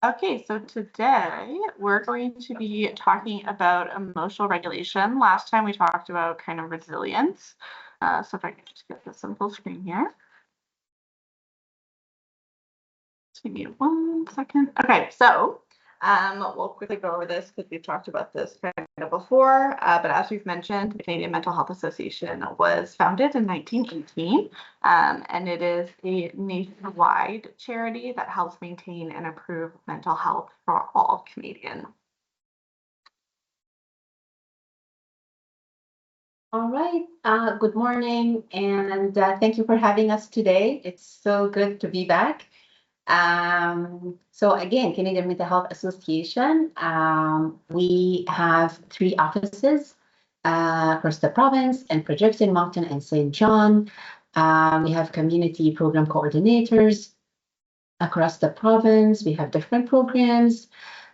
Okay, so today we're going to be talking about emotional regulation. Last time we talked about kind of resilience. So if I can just get this simple screen here. Just give me 1 second. Okay, so we'll quickly go over this because we've talked about this kind of before. But as we've mentioned, the Canadian Mental Health Association was founded in 1918, and it is a nationwide charity that helps maintain and improve mental health for all Canadians. All right. Good morning, and thank you for having us today. It's so good to be back. So again, Canadian Mental Health Association, we have 3 offices across the province and Fredericton, Moncton, and St. John. We have community program coordinators across the province. We have different programs.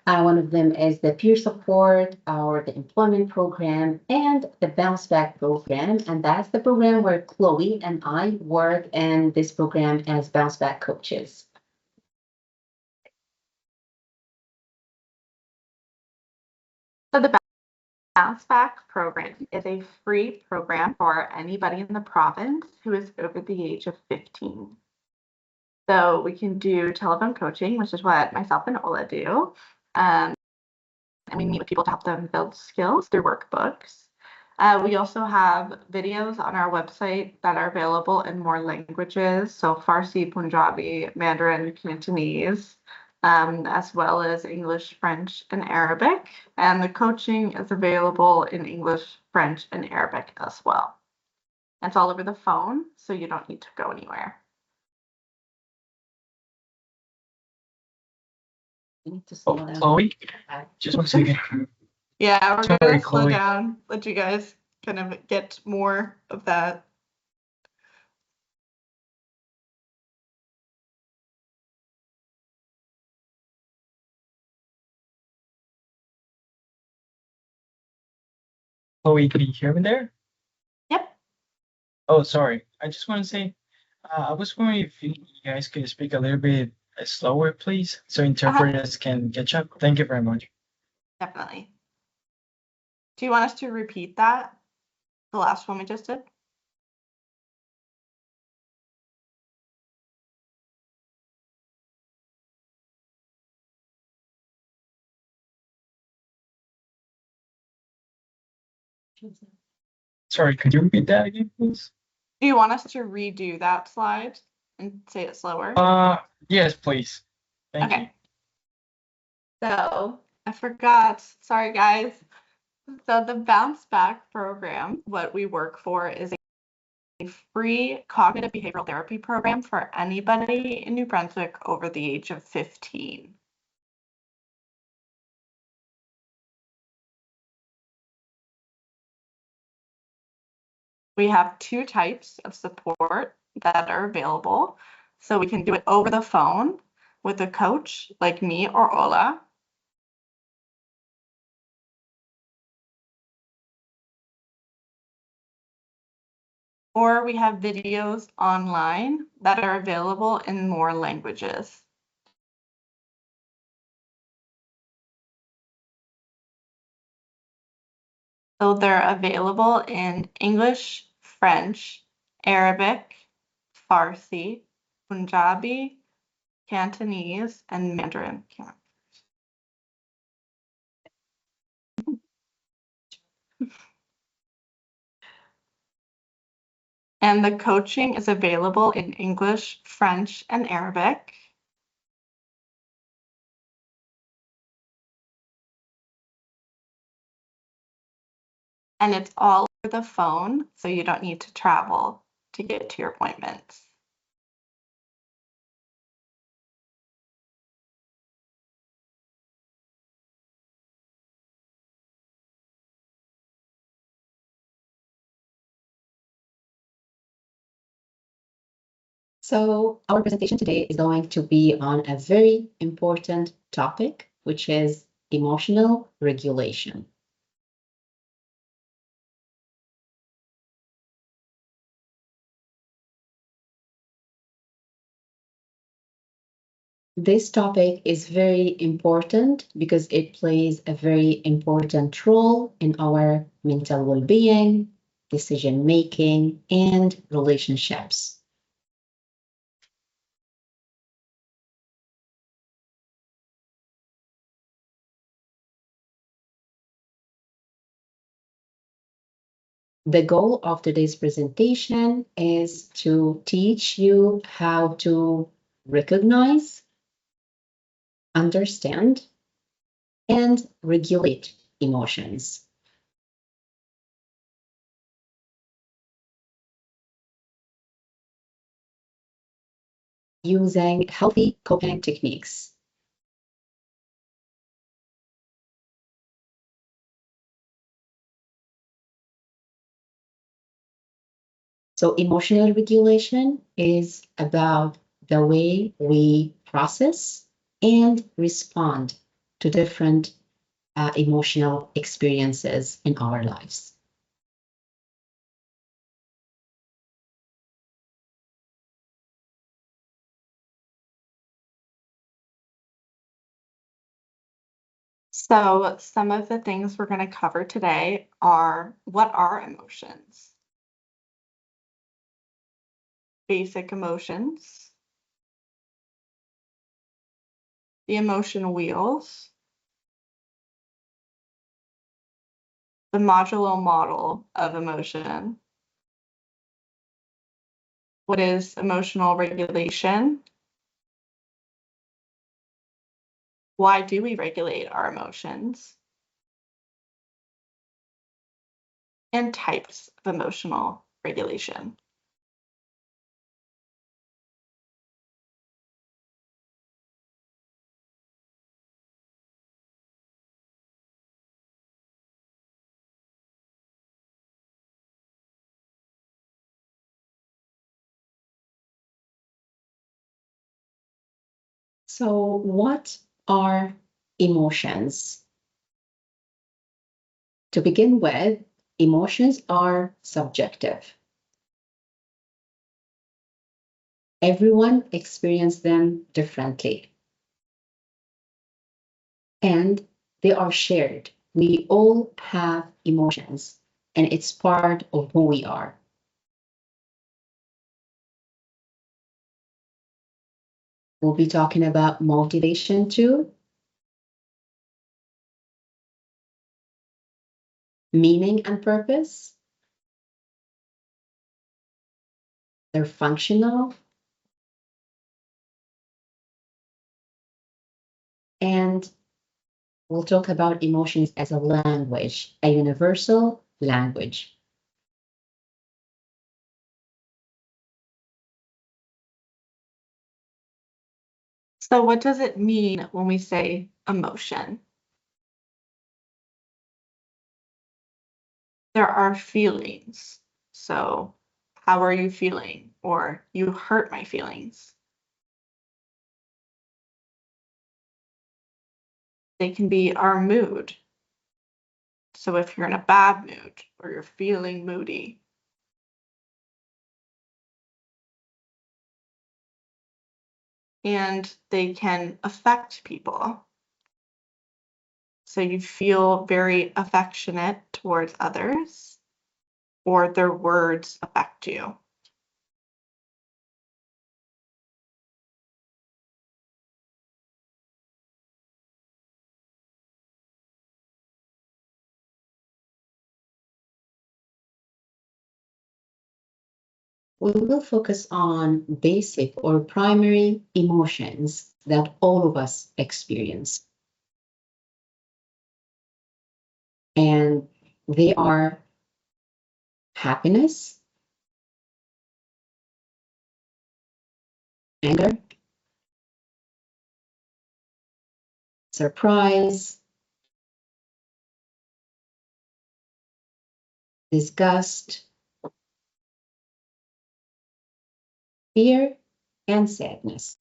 One of them is the peer support or the employment program and the bounce back program. And that's the program where Chloe and I work in this program as bounce back coaches. So the Bounce Back program is a free program for anybody in the province who is over the age of 15. So we can do telephone coaching, which is what myself and Ola do. And we meet with people to help them build skills through workbooks. We also have videos on our website that are available in more languages, so Farsi, Punjabi, Mandarin, Cantonese, as well as English, French, and Arabic. And the coaching is available in English, French, and Arabic as well. It's all over the phone, so you don't need to go anywhere. You need to slow down. Chloe, just 1 second. Yeah, we're Sorry, gonna slow Chloe. down, let you guys kind of get more of that. Chloe, can you hear me there? Yep. Oh, sorry. I just want to say, I was wondering if you guys could speak a little bit slower, please, so interpreters can catch up. Thank you very much. Definitely. Do you want us to repeat that? The last one we just did? Sorry, could you repeat that again, please? Do you want us to redo that slide and say it slower? Yes, please. Thank you. Okay. So I forgot. Sorry, guys. So the Bounce Back program, what we work for is a free cognitive behavioral therapy program for anybody in New Brunswick over the age of 15. We have 2 types of support that are available. So we can do it over the phone with a coach like me or Ola. Or we have videos online that are available in more languages. So they're available in English, French, Arabic, Farsi, Punjabi, Cantonese, and Mandarin. And the coaching is available in English, French, and Arabic. And it's all over the phone, so you don't need to travel to get to your appointments. So our presentation today is going to be on a very important topic, which is emotional regulation. this topic is very important because it plays a very important role in our mental well-being, decision making, and relationships. The goal of today's presentation is to teach you how to recognize, understand, and regulate emotions. Using healthy coping techniques. So emotional regulation is about the way we process and respond to different emotional experiences in our lives. So some of the things we're going to cover today are, what are emotions? Basic emotions, the emotion wheels, the modulo model of emotion, what is emotional regulation, why do we regulate our emotions, and types of emotional regulation. So, what are emotions? To begin with, emotions are subjective. Everyone experiences them differently. And they are shared. We all have emotions, and it's part of who we are. We'll be talking about motivation too, meaning and purpose. They're functional. And we'll talk about emotions as a language, a universal language. So what does it mean when we say emotion? There are feelings. So how are you feeling? Or you hurt my feelings. They can be our mood. So if you're in a bad mood or you're feeling moody. And they can affect people. So you feel very affectionate towards others, or their words affect you. We will focus on basic or primary emotions that all of us experience. And they are happiness, anger, surprise, disgust, fear, and sadness.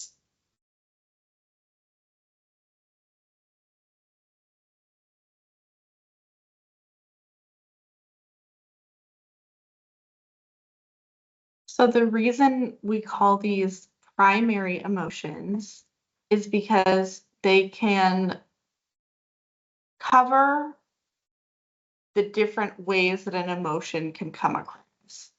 So the reason we call these primary emotions is because they can cover the different ways that an emotion can come across.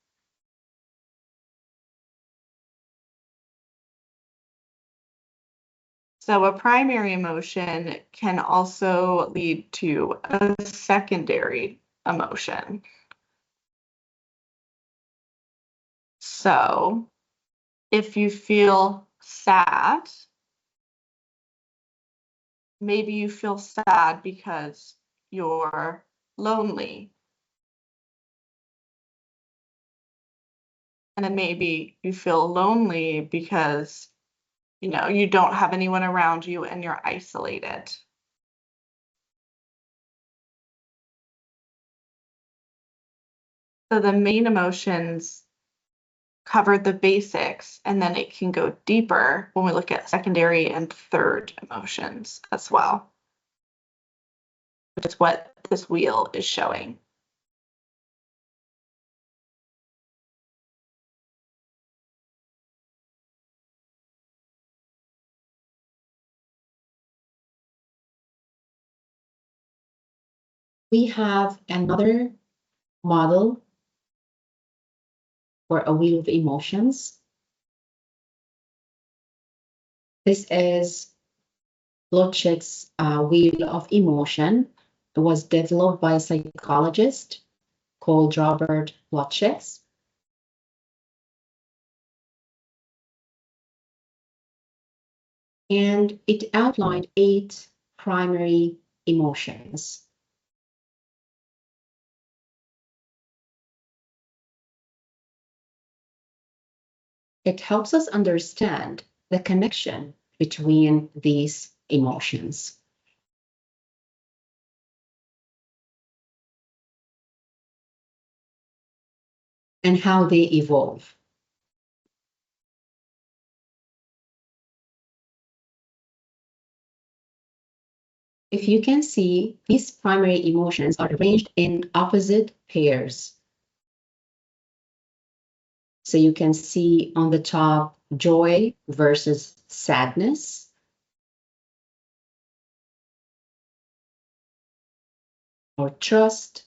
So a primary emotion can also lead to a secondary emotion. So if you feel sad, maybe you feel sad because you're lonely. And then maybe you feel lonely because, you don't have anyone around you and you're isolated. So the main emotions cover the basics, and then it can go deeper when we look at secondary and third emotions as well, which is what this wheel is showing. We have another model for a wheel of emotions. This is Plotchik's wheel of emotion. It was developed by a psychologist called Robert Plotchik. And it outlined 8 primary emotions. It helps us understand the connection between these emotions. And how they evolve. If you can see, these primary emotions are arranged in opposite pairs. So you can see on the top, joy versus sadness. Or trust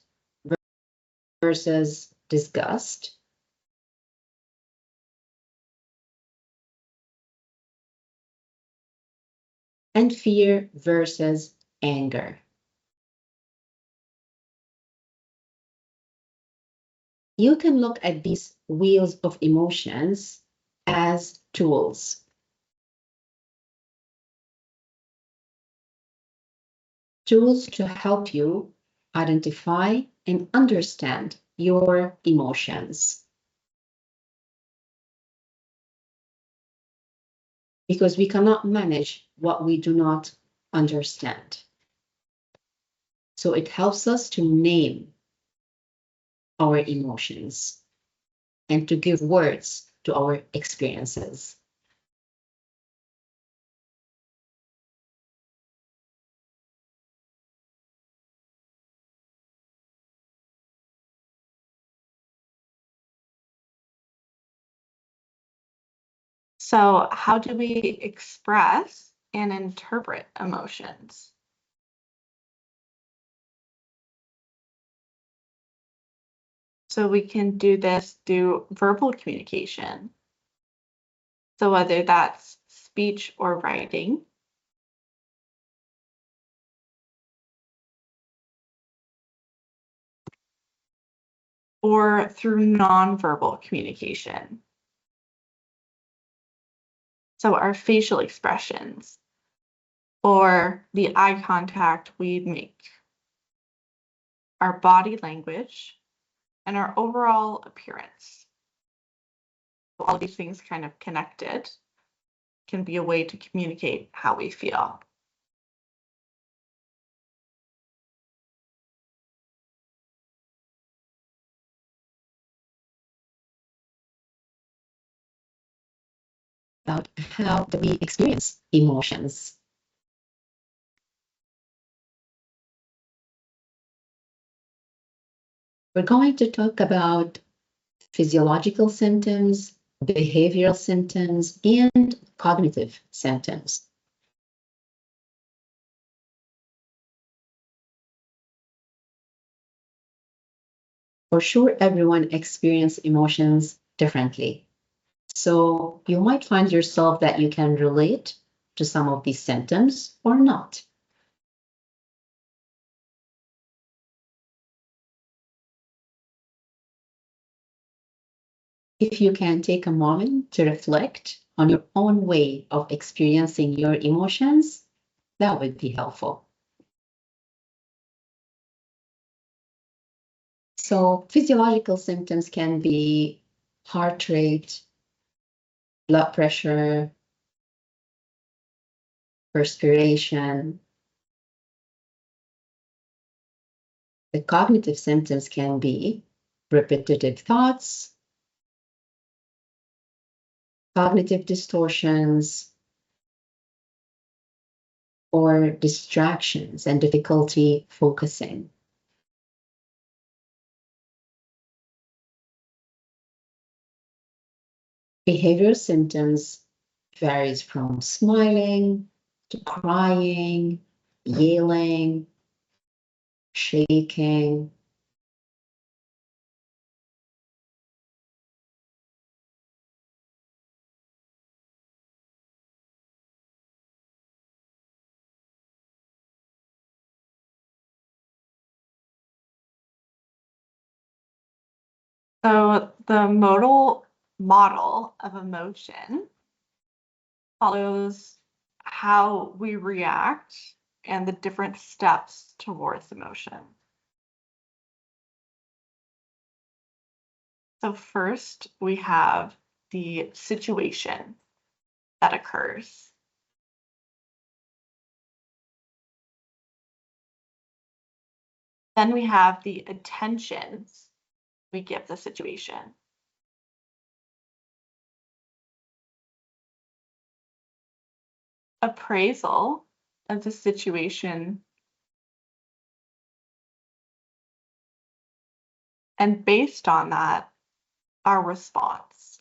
versus disgust. And fear versus anger. You can look at these wheels of emotions as tools. Tools to help you identify and understand your emotions. Because we cannot manage what we do not understand. So it helps us to name our emotions and to give words to our experiences. So how do we express and interpret emotions? So we can do this through verbal communication. So whether that's speech or writing, or through nonverbal communication. So our facial expressions, or the eye contact we make, our body language, and our overall appearance. All of these things kind of connected can be a way to communicate how we feel. About how do we experience emotions. We're going to talk about physiological symptoms, behavioral symptoms, and cognitive symptoms. For sure, everyone experiences emotions differently. So you might find yourself that you can relate to some of these symptoms or not. If you can take a moment to reflect on your own way of experiencing your emotions, that would be helpful. So physiological symptoms can be heart rate, blood pressure, perspiration. The cognitive symptoms can be repetitive thoughts, cognitive distortions, or distractions and difficulty focusing. Behavioral symptoms varies from smiling to crying, yelling, shaking. So the model of emotion follows how we react and the different steps towards emotion. So first we have the situation that occurs. Then we have the attentions we give the situation. Appraisal of the situation, and based on that, our response.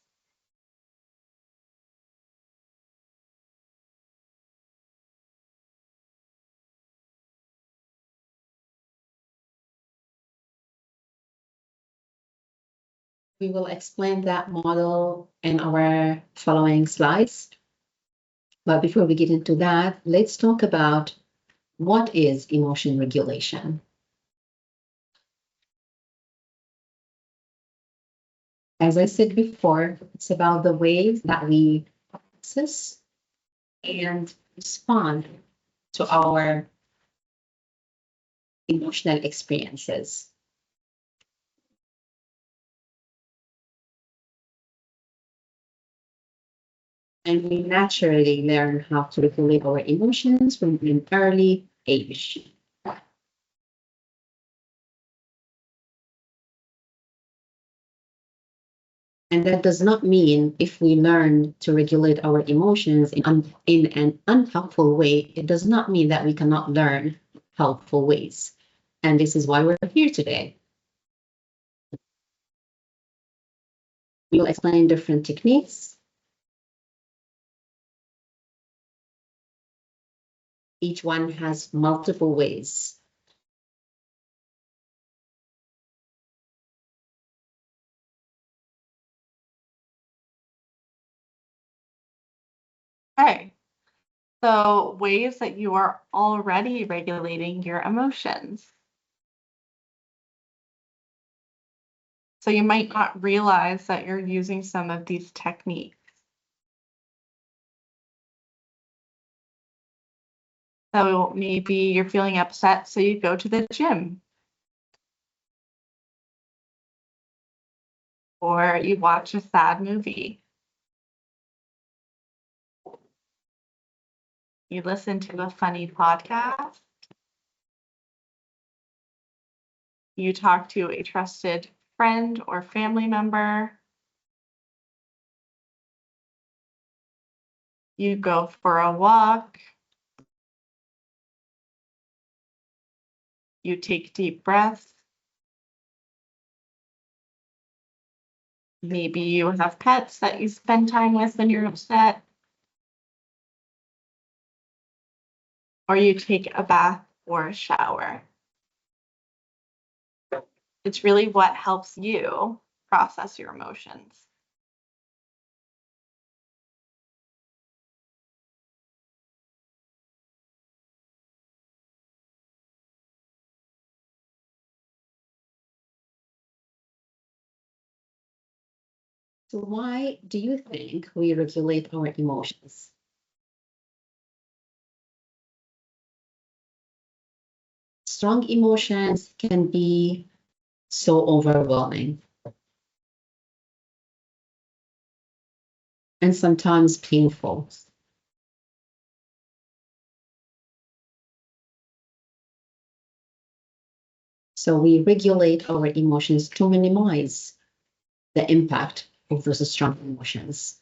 We will explain that model in our following slides. But before we get into that, let's talk about what is emotion regulation. As I said before, it's about the ways that we process and respond to our emotional experiences. And we naturally learn how to regulate our emotions from an early age. And that does not mean if we learn to regulate our emotions in an unhelpful way, it does not mean that we cannot learn helpful ways. And this is why we're here today. We will explain different techniques. Each one has multiple ways. Okay, so ways that you are already regulating your emotions. So you might not realize that you're using some of these techniques. So maybe you're feeling upset, so you go to the gym. Or you watch a sad movie. You listen to a funny podcast. You talk to a trusted friend or family member. You go for a walk. You take deep breaths. Maybe you have pets that you spend time with when you're upset. Or you take a bath or a shower. It's really what helps you process your emotions. So why do you think we regulate our emotions? Strong emotions can be so overwhelming and sometimes painful. So we regulate our emotions to minimize the impact of those strong emotions.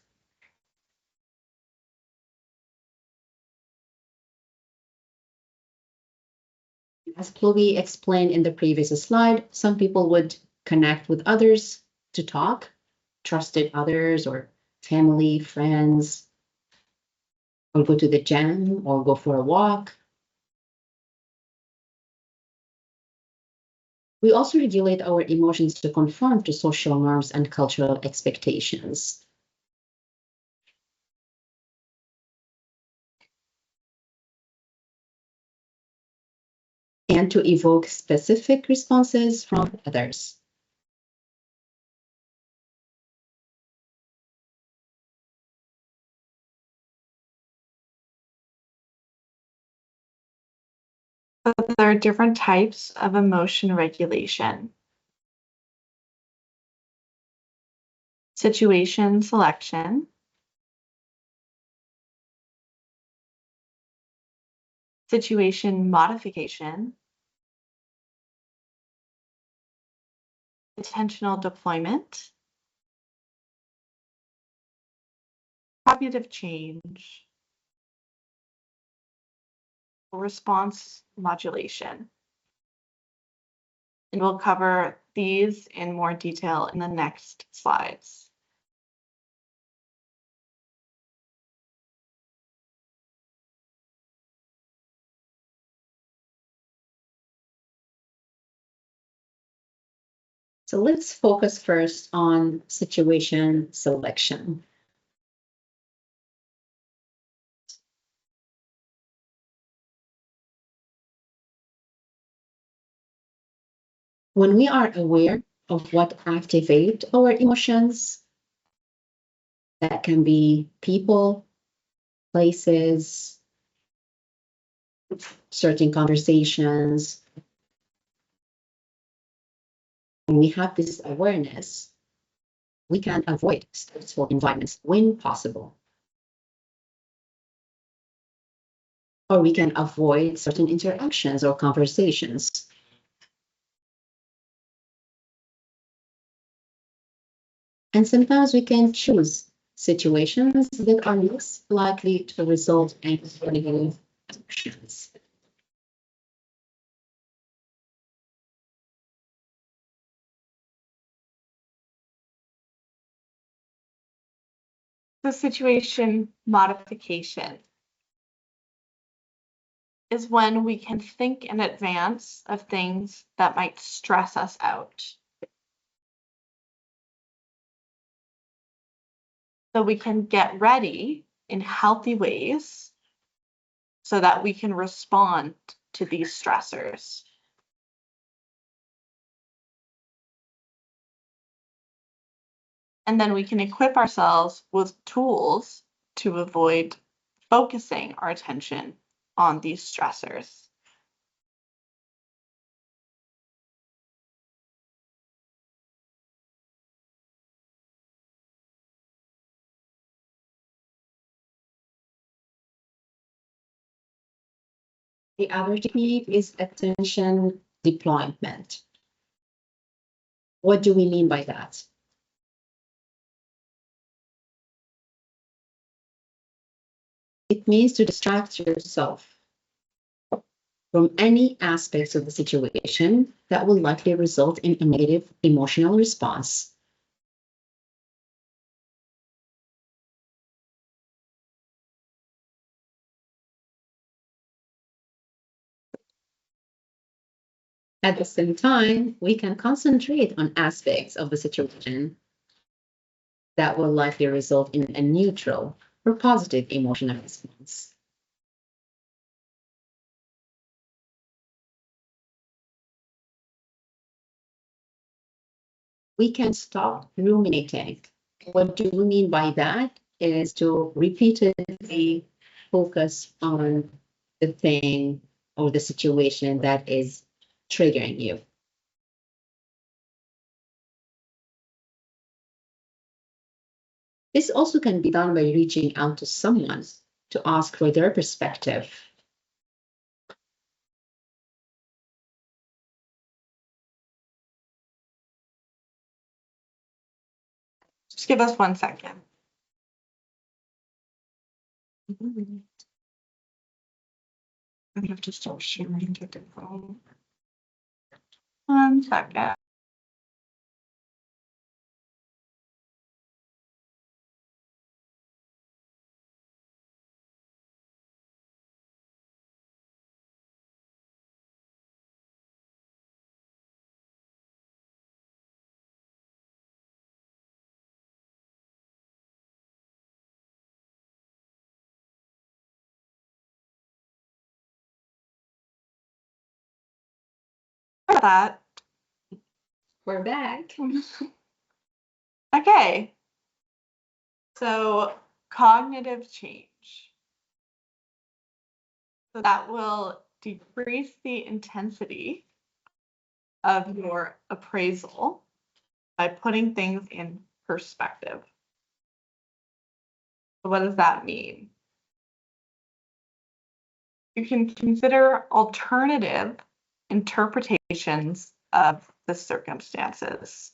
As Chloe explained in the previous slide, some people would connect with others to talk, trusted others or family, friends, or go to the gym or go for a walk. We also regulate our emotions to conform to social norms and cultural expectations. And to evoke specific responses from others. But there are different types of emotion regulation. Situation selection, situation modification, attentional deployment, cognitive change, response modulation. And we'll cover these in more detail in the next slides. So let's focus first on situation selection. When we are aware of what activate our emotions, that can be people, places, certain conversations. When we have this awareness, we can avoid stressful environments when possible. Or we can avoid certain interactions or conversations. And sometimes we can choose situations that are less likely to result in negative actions. The situation modification is when we can think in advance of things that might stress us out. So we can get ready in healthy ways so that we can respond to these stressors. And then we can equip ourselves with tools to avoid focusing our attention on these stressors. The other technique is attention deployment. What do we mean by that? It means to distract yourself from any aspects of the situation that will likely result in a negative emotional response. At the same time, we can concentrate on aspects of the situation that will likely result in a neutral or positive emotional response. We can stop ruminating. What do we mean by that? Is to repeatedly focus on the thing or the situation that is triggering you. This also can be done by reaching out to someone to ask for their perspective. Just give us 1 second. I have to stop sharing to the phone. 1 second. For that. We're back. Okay. So cognitive change. So that will decrease the intensity of your appraisal by putting things in perspective. So what does that mean? You can consider alternative interpretations of the circumstances.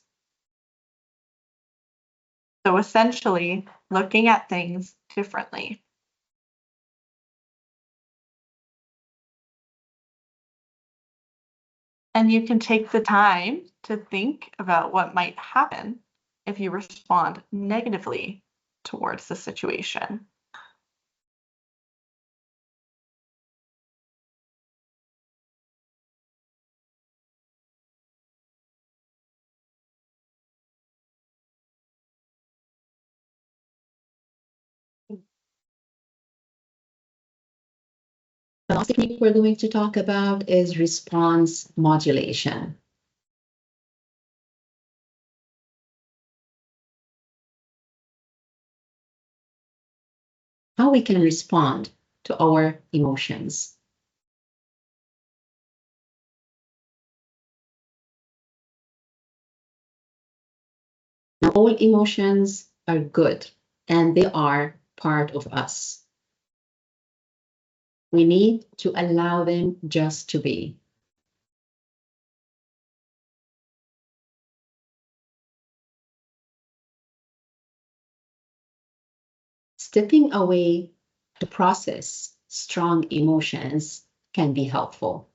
So essentially, looking at things differently. And you can take the time to think about what might happen if you respond negatively towards the situation. The last technique we're going to talk about is response modulation. How we can respond to our emotions. Now, all emotions are good and they are part of us. We need to allow them just to be. Stepping away to process strong emotions can be helpful.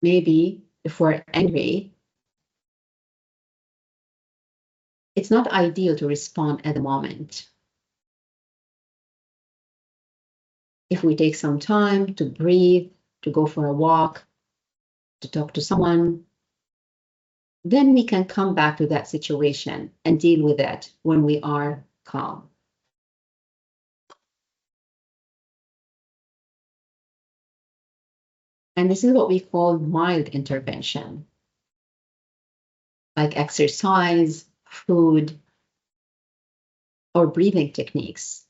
Maybe if we're angry, it's not ideal to respond at the moment. If we take some time to breathe, to go for a walk, to talk to someone, then we can come back to that situation and deal with it when we are calm. And this is what we call mild intervention, like exercise, food, or breathing techniques.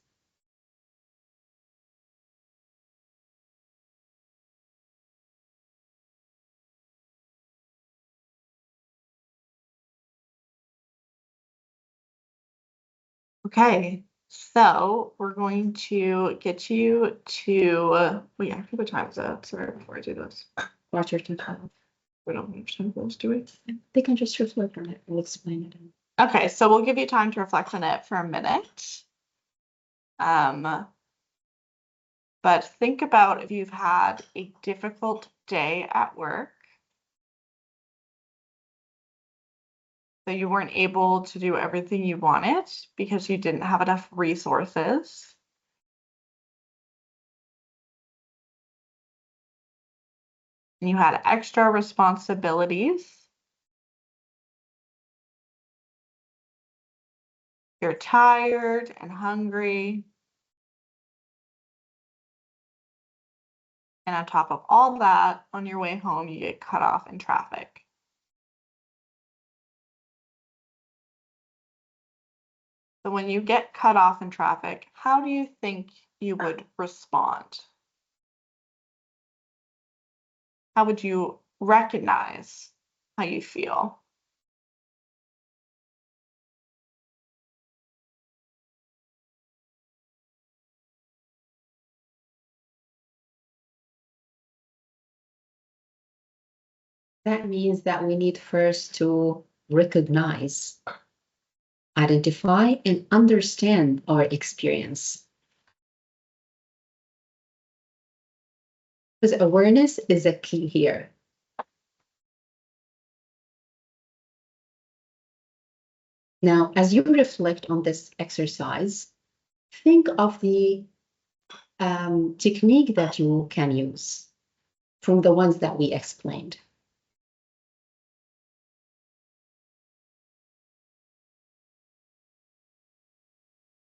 Okay, so we're going to get you to, wait, actually, what time is that? Sorry, before I do this. Quarter to 12. We don't understand rules, do we? They can just reflect on it. We'll explain it. Okay, so we'll give you time to reflect on it for a minute. But think about if you've had a difficult day at work, so you weren't able to do everything you wanted because you didn't have enough resources. and you had extra responsibilities, you're tired and hungry, and on top of all that, on your way home, you get cut off in traffic. So when you get cut off in traffic, how do you think you would respond? How would you recognize how you feel? That means that we need first to recognize, identify, and understand our experience. Because awareness is a key here. Now, as you reflect on this exercise, think of the technique that you can use from the ones that we explained.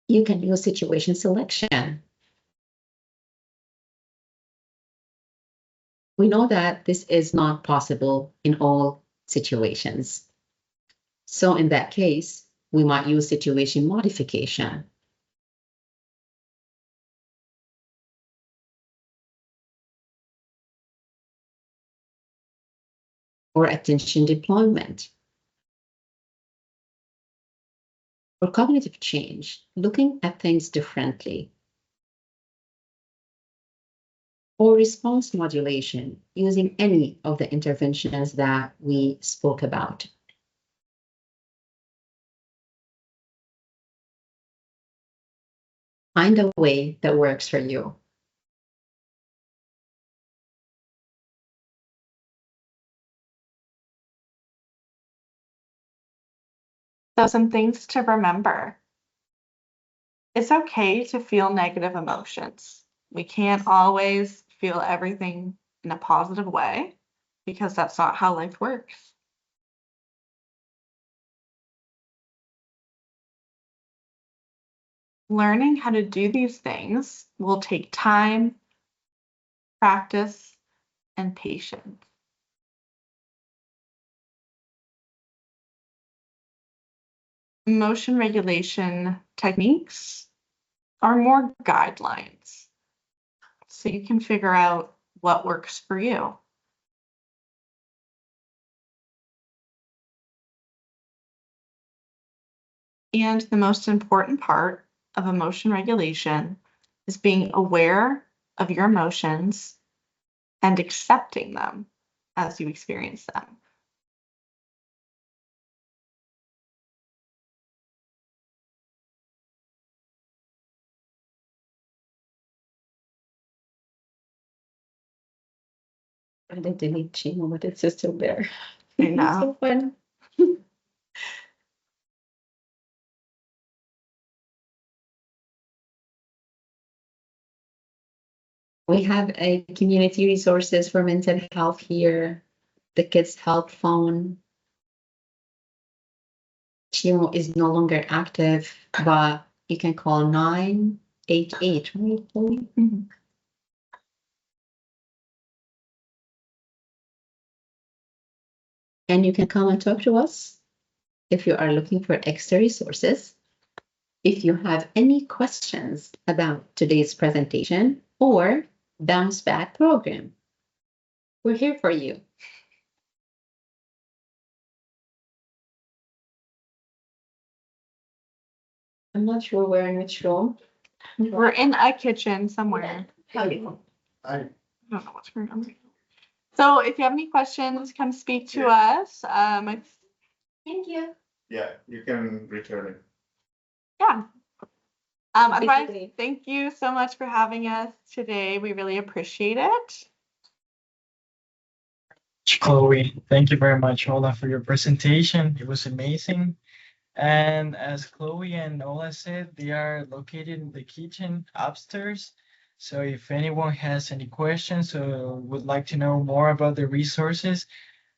You can use situation selection. We know that this is not possible in all situations. So in that case, we might use situation modification. Or attention deployment. Or cognitive change, looking at things differently. Or response modulation, using any of the interventions that we spoke about. Find a way that works for you. So some things to remember. It's okay to feel negative emotions. We can't always feel everything in a positive way because that's not how life works. Learning how to do these things will take time, practice, and patience. Emotion regulation techniques are more guidelines, so you can figure out what works for you. And the most important part of emotion regulation is being aware of your emotions and accepting them as you experience them. I did delete Chino, but it's still there. I know. So fun. We have a community resources for mental health here. The Kids Help Phone. Chimo is no longer active, but you can call 988, right? Mhm. And you can come and talk to us if you are looking for extra resources. If you have any questions about today's presentation or Bounce Back program, we're here for you. I'm not sure we're in which room. We're in a kitchen somewhere. How I don't know what's going on. So if you have any questions, come speak to us. Thank you. Yeah, you can return it. Yeah. Otherwise, Basically. thank you so much for having us today. We really appreciate it. Chloe, thank you very much, Ola, for your presentation. It was amazing. And as Chloe and Ola said, they are located in the kitchen upstairs. So if anyone has any questions or would like to know more about the resources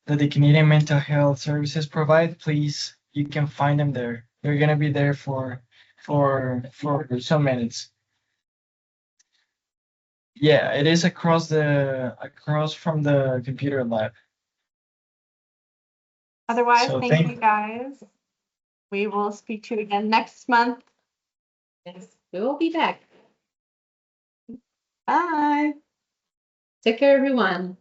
that the Canadian Mental Health Services provide, please, you can find them there. They're gonna be there for some minutes. Yeah, it is across from the computer lab. Otherwise, So thank you guys. We will speak to you again next month. Yes, we will be back. Bye. Take care, everyone.